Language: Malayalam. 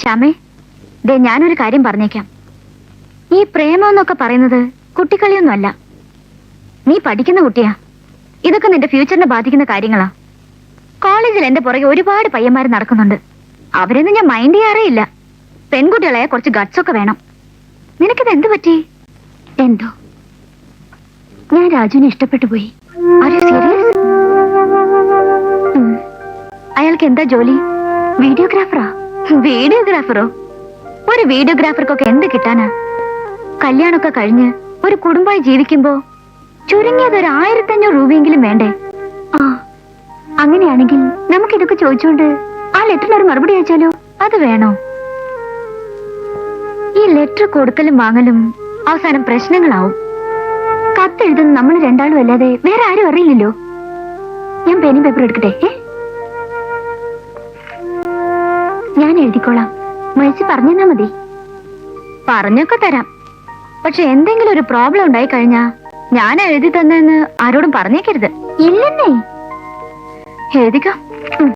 ശ്യാമേ, ദേ ഞാനൊരു കാര്യം പറഞ്ഞേക്കാം. ഈ പ്രേമം എന്നൊക്കെ പറയുന്നത് കുട്ടിക്കളിയൊന്നുമല്ല. നീ പഠിക്കുന്ന കുട്ടിയാ. ഇതൊക്കെ നിന്റെ ഫ്യൂച്ചറിനെ ബാധിക്കുന്ന കാര്യങ്ങളാ. കോളേജിൽ എന്റെ പുറകെ ഒരുപാട് പയ്യന്മാർ നടക്കുന്നുണ്ട്. അവരൊന്നും ഞാൻ മൈൻഡ് ചെയ്യാറേ ഇല്ല. പെൺകുട്ടികളെ കുറച്ച് ഗട്സ് ഒക്കെ വേണം. നിനക്കിത് എന്ത് പറ്റി? എന്തോ ഞാൻ രാജുവിനെ ഇഷ്ടപ്പെട്ടു പോയി. അയാൾക്ക് എന്താ ജോലി? വീഡിയോഗ്രാഫറാ. വീഡിയോഗ്രാഫറോ? ഒരു വീഡിയോഗ്രാഫർക്കൊക്കെ എന്ത് കിട്ടാനാ? കല്യാണമൊക്കെ കഴിഞ്ഞ് ഒരു കുടുംബമായി ജീവിക്കുമ്പോ ചുരുങ്ങിയത് ഒരു 1500 രൂപയെങ്കിലും വേണ്ടേ? ആ, അങ്ങനെയാണെങ്കിൽ നമുക്കിതൊക്കെ ചോദിച്ചോണ്ട് ആ ലെറ്ററിന് ഒരു മറുപടി അയച്ചാലോ? അത് വേണോ? ഈ ലെറ്റർ കൊടുക്കലും വാങ്ങലും അവസാനം പ്രശ്നങ്ങളാവും. കത്തെഴുതുന്ന നമ്മൾ രണ്ടാളും അല്ലാതെ വേറെ ആരും അറിയില്ലല്ലോ. ഞാൻ പെനും പേപ്പർ എടുക്കട്ടെ? ഞാൻ എഴുതിക്കോളാം. മേഴ്സി പറഞ്ഞാ മതി. പറഞ്ഞൊക്കെ തരാം. പക്ഷെ എന്തെങ്കിലും ഒരു പ്രോബ്ലം ഉണ്ടായി കഴിഞ്ഞാ ഞാൻ എഴുതി തന്നെന്ന് ആരോടും പറഞ്ഞേക്കരുത്. ഇല്ലെന്നേ. എഴുതിക്കോ.